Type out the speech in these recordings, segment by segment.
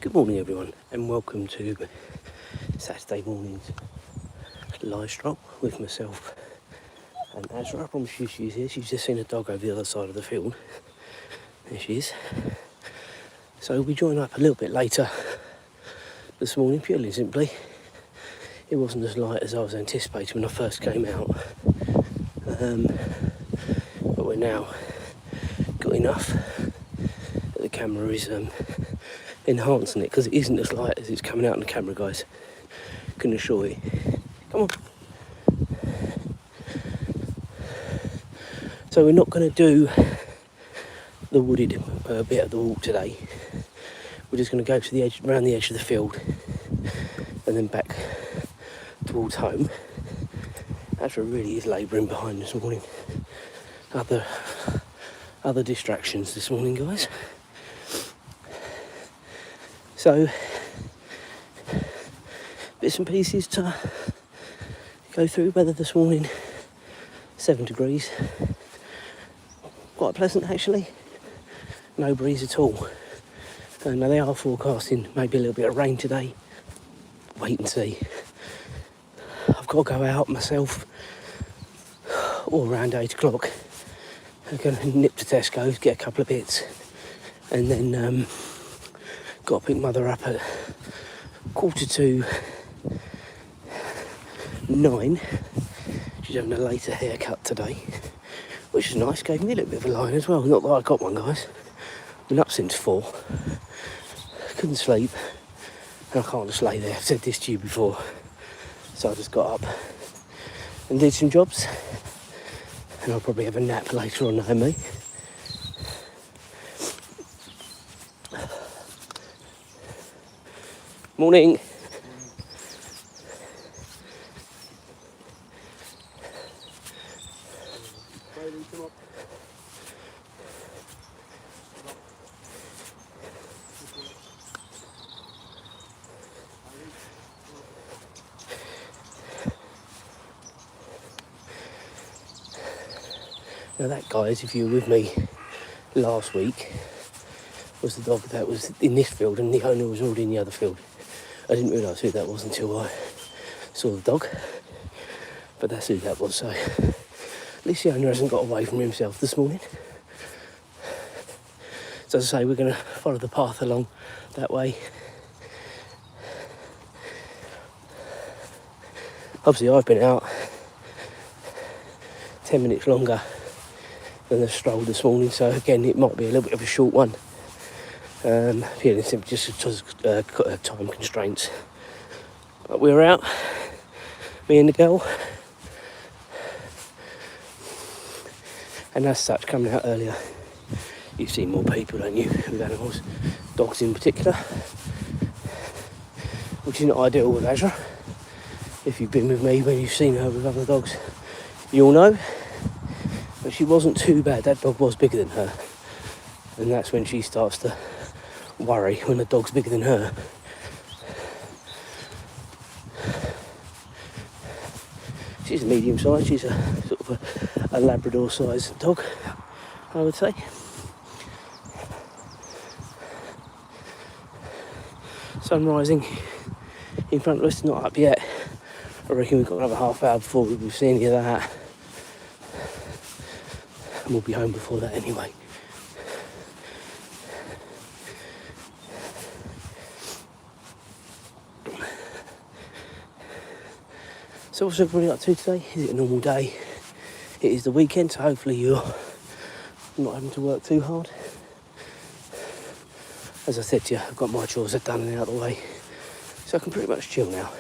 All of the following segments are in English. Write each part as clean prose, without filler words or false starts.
Good morning everyone and welcome to Saturday morning's live stroll with myself and Azra. I promise you she's here. She's just seen a dog over the other side of the field. There she is. So we joined up a little bit later this morning, purely and simply. It wasn't as light as I was anticipating when I first came out. But we're now got enough that the camera is enhancing it, because it isn't as light as it's coming out on the camera, guys. Can assure you. Come on. So we're not going to do the wooded bit of the walk today. We're just going to go to the edge, around the edge of the field, and then back towards home. Azra really is labouring behind this morning. Other distractions this morning, guys. So, bits and pieces to go through. Weather this morning, 7 degrees. Quite pleasant actually. No breeze at all. Now they are forecasting maybe a little bit of rain today. Wait and see. I've got to go out myself all around 8 o'clock. I'm going to nip to Tesco's, get a couple of bits, and then got to pick Mother up at 9:45. She's having a later haircut today, which is nice. Gave me a little bit of a line as well. Not that I got one, guys. Been up since 4. Couldn't sleep, and I can't just lay there. I've said this to you before. So I just got up and did some jobs, and I'll probably have a nap later on, knowing me. Morning. Now that, guys, if you were with me last week, was the dog that was in this field, and the owner was already in the other field. I didn't realise who that was until I saw the dog, but that's who that was. So at least the owner hasn't got away from himself this morning. So as I say, we're going to follow the path along that way. Obviously I've been out 10 minutes longer than the stroll this morning, so again it might be a little bit of a short one. Purely simply just because time constraints. But we're out, me and the girl, and as such, coming out earlier, you see more people, don't you, with animals, dogs in particular, which is not ideal with Azra. If you've been with me when you've seen her with other dogs, you'll know. But she wasn't too bad. That dog was bigger than her, and that's when she starts to worry, when the dog's bigger than her. She's a medium size. She's a sort of a Labrador sized dog, I would say. Sun rising in front of us, not up yet. I reckon we've got another half hour before we see any of that, and we'll be home before that anyway. So what's everybody up to today? Is it a normal day? It is the weekend, so hopefully you're not having to work too hard. As I said to you, I've got my chores done and out of the way, so I can pretty much chill now.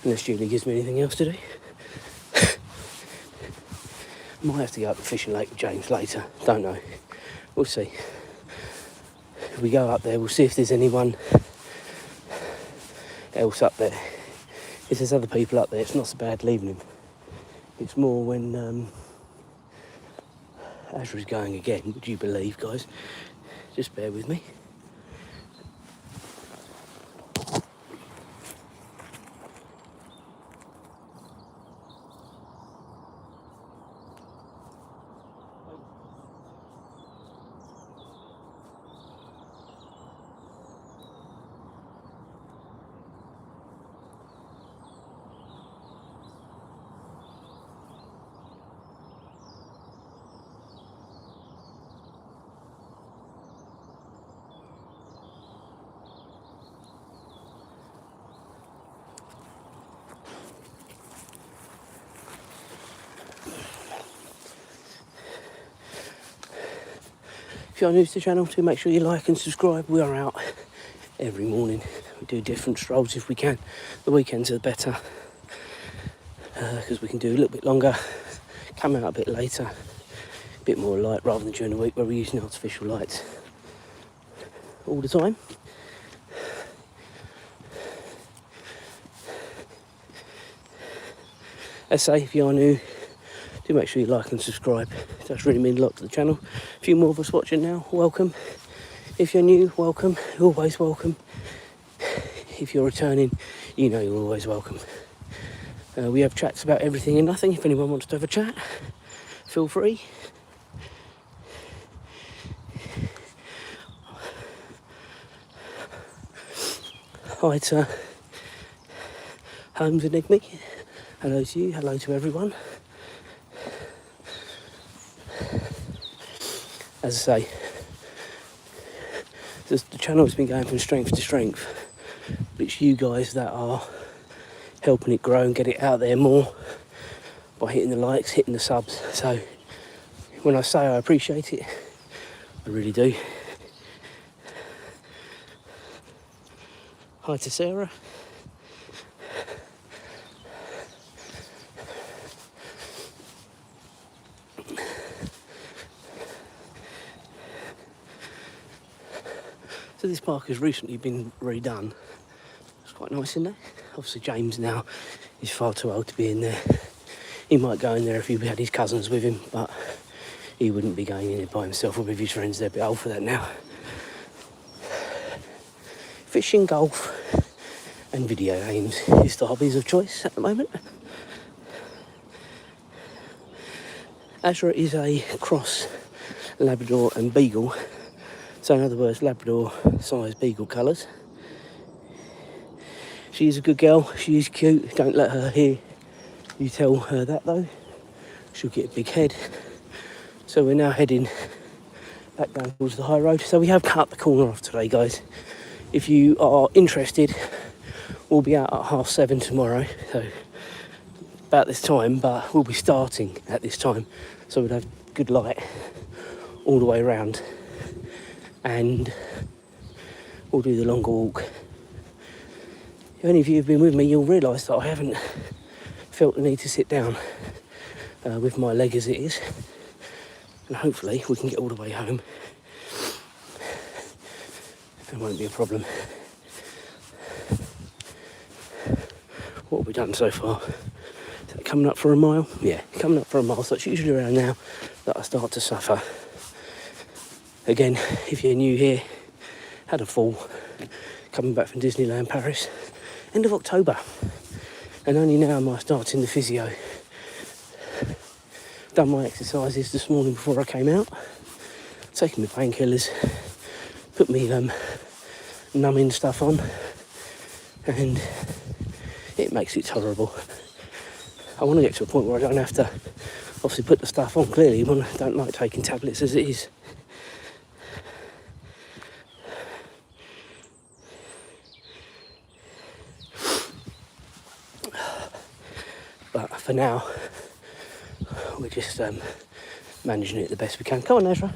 Unless Julie gives me anything else to do. Might have to go up the fishing lake with James later, don't know. We'll see. If we go up there, we'll see if there's anyone else up there. If there's other people up there, it's not so bad leaving him. It's more when Azra's going again, would you believe, guys? Just bear with me. If you're new to the channel, do make sure you like and subscribe. We are out every morning. We do different strolls if we can. The weekends are better because we can do a little bit longer, come out a bit later, a bit more light rather than during the week where we're using artificial lights all the time. As I say, if you are new, do make sure you like and subscribe. It does really mean a lot to the channel. A few more of us watching now, welcome. If you're new, welcome, you're always welcome. If you're returning, you know you're always welcome. We have chats about everything and nothing. If anyone wants to have a chat, feel free. Hi to Holmes and Igmy. Hello to you, hello to everyone. As I say, the channel has been going from strength to strength. But it's you guys that are helping it grow and get it out there more by hitting the likes, hitting the subs. So when I say I appreciate it, I really do. Hi to Sarah. So this park has recently been redone. It's quite nice in there. Obviously James now is far too old to be in there. He might go in there if he had his cousins with him, but he wouldn't be going in there by himself or with his friends. They're a bit old for that now. Fishing, golf and video games is the hobbies of choice at the moment. Azra is a cross Labrador and Beagle. So in other words, Labrador size Beagle colours. She's a good girl, she is cute, don't let her hear you tell her that though. She'll get a big head. So we're now heading back down towards the high road. So we have cut the corner off today, guys. If you are interested, we'll be out at 7:30 tomorrow. So about this time, but we'll be starting at this time. So we'd have good light all the way around. And we'll do the longer walk. If any of you have been with me, you'll realise that I haven't felt the need to sit down with my leg as it is. And hopefully we can get all the way home. It won't be a problem. What have we done so far? Is that coming up for a mile? Yeah, coming up for a mile. So it's usually around now that I start to suffer. Again, if you're new here, had a fall coming back from Disneyland Paris, end of October, and only now am I starting the physio. Done my exercises this morning before I came out, taken my painkillers, put me numbing stuff on, and it makes it tolerable. I want to get to a point where I don't have to obviously put the stuff on clearly when I don't like taking tablets as it is. But for now, we're just managing it the best we can. Come on, Azra.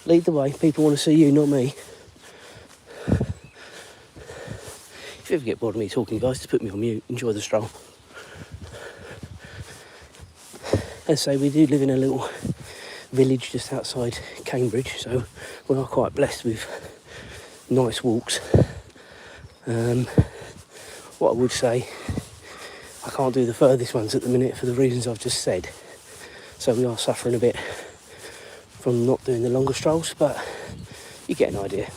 Lead the way. People want to see you, not me. If you ever get bored of me talking, guys, just put me on mute. Enjoy the stroll. As I say, we do live in a little village just outside Cambridge, so we are quite blessed with nice walks. What I would say, I can't do the furthest ones at the minute for the reasons I've just said. So we are suffering a bit from not doing the longer strolls, but you get an idea.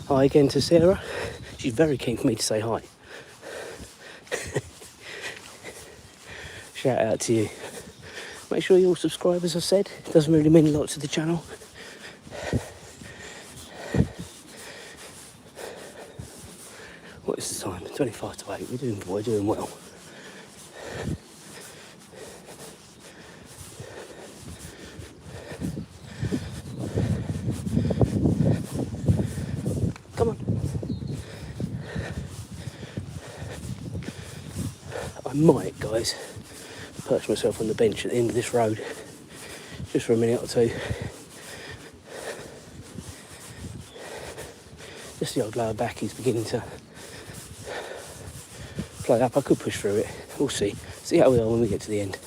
Hi again to Sarah. She's very keen for me to say hi. Shout out to you. Make sure you all subscribe, as I said. It doesn't really mean a lot to the channel. What is the time? 25 to 8. We're doing well. I might, guys, perch myself on the bench at the end of this road just for a minute or two. Just the old lower back is beginning to play up. I could push through it. We'll see. See how we are when we get to the end.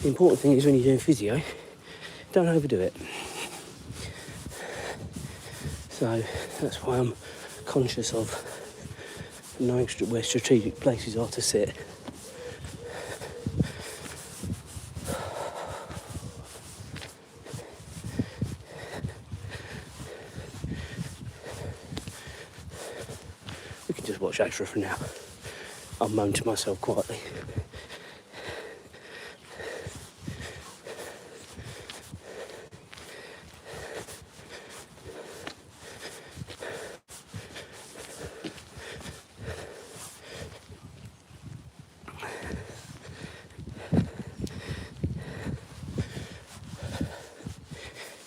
The important thing is when you're doing physio, don't overdo it. So that's why I'm conscious of knowing where strategic places are to sit. We can just watch Azra for now. I'll moan to myself quietly.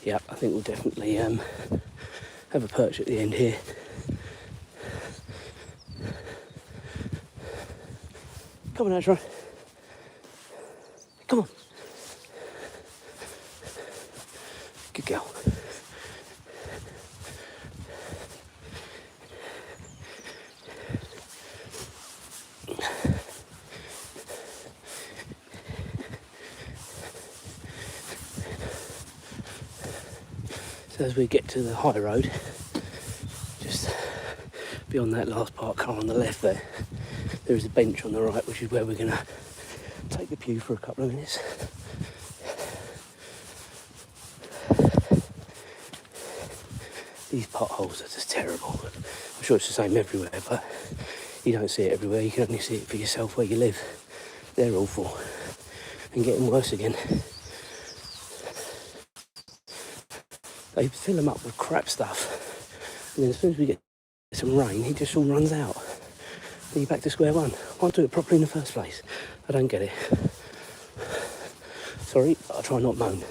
Yeah, I think we'll definitely have a perch at the end here. Come on, Azra. Come on. Good girl. So as we get to the high road, just beyond that last parked car on the left there is a bench on the right, which is where we're going to take the pew for a couple of minutes. These potholes are just terrible. I'm sure it's the same everywhere, but you don't see it everywhere. You can only see it for yourself where you live. They're awful and getting worse again. They fill them up with crap stuff, and then as soon as we get some rain, it just all runs out. Then you're back to square one. Why do it properly in the first place? I don't get it. Sorry, I'll try not moan.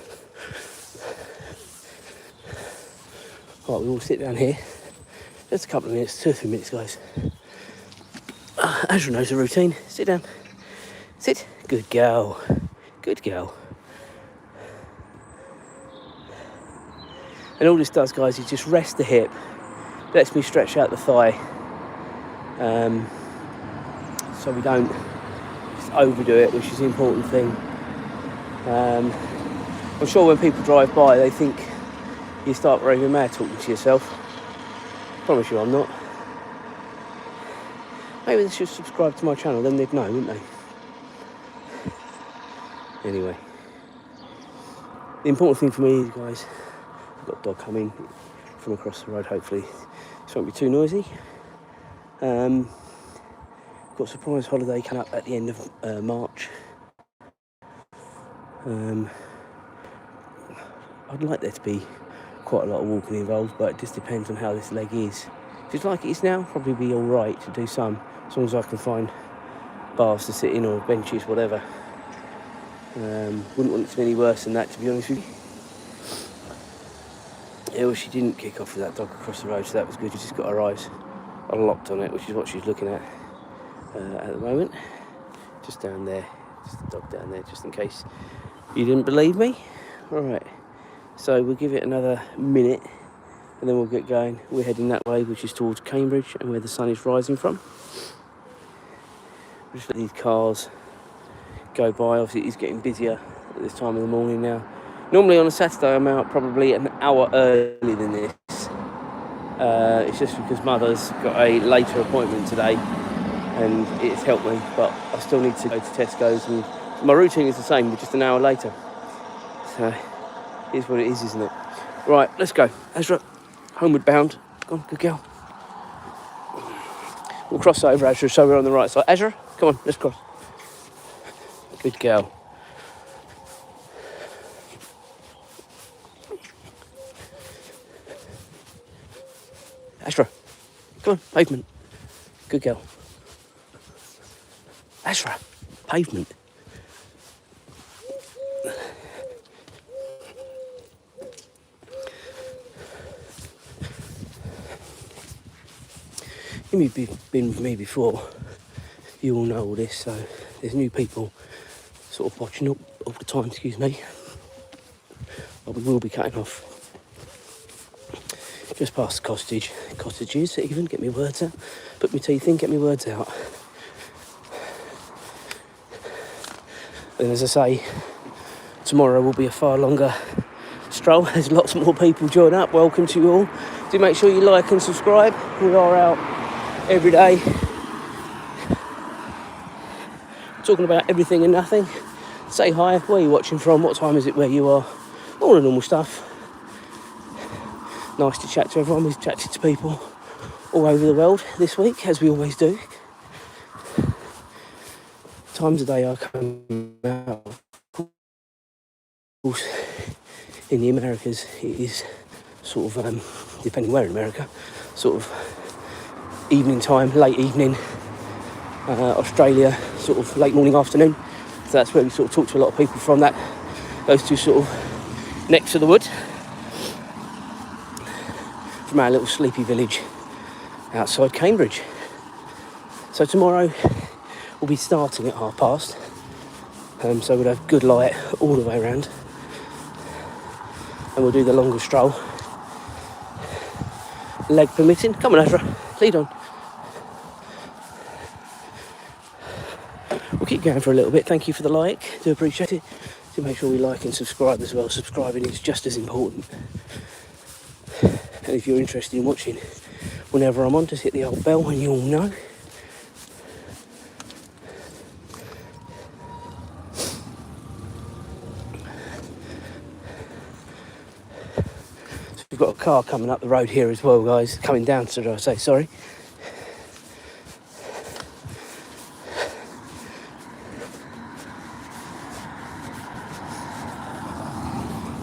Right, we will sit down here. Just a couple of minutes, 2 or 3 minutes, guys. Azra knows the routine. Sit down. Sit. Good girl. Good girl. And all this does, guys, is just rest the hip, lets me stretch out the thigh, so we don't just overdo it, which is the important thing. I'm sure when people drive by, they think you start raving mad talking to yourself. I promise you I'm not. Maybe they should subscribe to my channel, then they'd know, wouldn't they? Anyway, the important thing for me is, guys, I've got a dog coming from across the road, hopefully this won't be too noisy. Got a surprise holiday coming up at the end of March. I'd like there to be quite a lot of walking involved, but it just depends on how this leg is. If it's like it is now, probably be alright to do some, as long as I can find bars to sit in or benches, whatever. Wouldn't want it to be any worse than that, to be honest with you. Yeah, well, she didn't kick off with that dog across the road, so that was good. She's just got her eyes locked on it, which is what she's looking at the moment. Just down there, just the dog down there, just in case you didn't believe me. Alright, so we'll give it another minute and then we'll get going. We're heading that way, which is towards Cambridge and where the sun is rising from. We'll just let these cars go by. Obviously it's getting busier at this time of the morning now. Normally on a Saturday I'm out probably an hour earlier than this. It's just because Mother's got a later appointment today and it's helped me, but I still need to go to Tesco's, and my routine is the same, but just an hour later. So here's what it is, isn't it? Right, let's go. Azra, homeward bound. Go on, good girl. We'll cross over, Azra, so we're on the right side. Azra, come on, let's cross. Good girl. Azra, come on, pavement. Good girl. Azra, pavement. you've been with me before, you all know all this, so there's new people sort of watching up all the time, excuse me. But we will be cutting off just past the cottages even, get my words out, put my teeth in, get my words out. And as I say, tomorrow will be a far longer stroll. There's lots more people join up. Welcome to you all. Do make sure you like and subscribe. We are out every day talking about everything and nothing. Say hi, where are you watching from, what time is it where you are, all the normal stuff. Nice to chat to everyone. We've chatted to people all over the world this week, as we always do. Times of day I come out, of course, in the Americas it is sort of, depending where in America, sort of evening time, late evening. Australia, sort of late morning, afternoon. So that's where we sort of talk to a lot of people from those two sort of necks of the wood. From our little sleepy village outside Cambridge. So tomorrow we'll be starting at past, so we'll have good light all the way around, and we'll do the longer stroll, leg permitting. Come on, Azra, lead on. We'll keep going for a little bit. Thank you for the like, do appreciate it. Do make sure we like and subscribe as well. Subscribing is just as important. And if you're interested in watching whenever I'm on, just hit the old bell and you all know. So we've got a car coming up the road here as well, guys. Coming down, so do I say, sorry.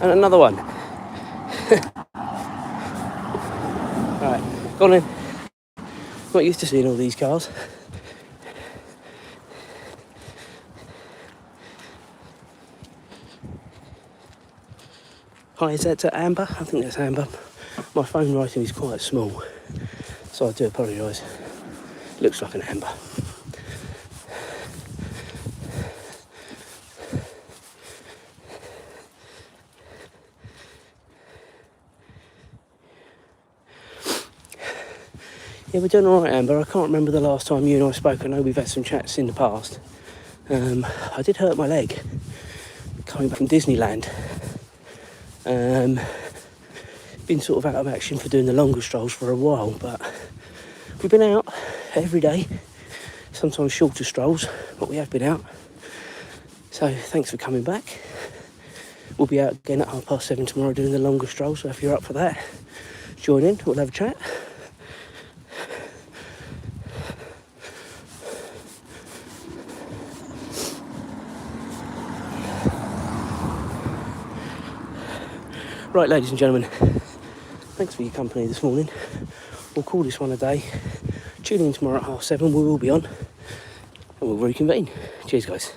And another one. Right, go on then. Not used to seeing all these cars. Hi, is that Amber? I think that's Amber. My phone writing is quite small, so I do apologise. Looks like an Amber. Yeah, we're doing alright, Amber. I can't remember the last time you and I spoke. I know we've had some chats in the past. I did hurt my leg coming back from Disneyland. Been sort of out of action for doing the longer strolls for a while, but we've been out every day, sometimes shorter strolls, but we have been out. So thanks for coming back. We'll be out again at 7:30 tomorrow doing the longer stroll, so if you're up for that, join in, we'll have a chat. Right, ladies and gentlemen, thanks for your company this morning. We'll call this one a day. Tune in tomorrow at 7:30, we will be on, and we'll reconvene. Cheers, guys.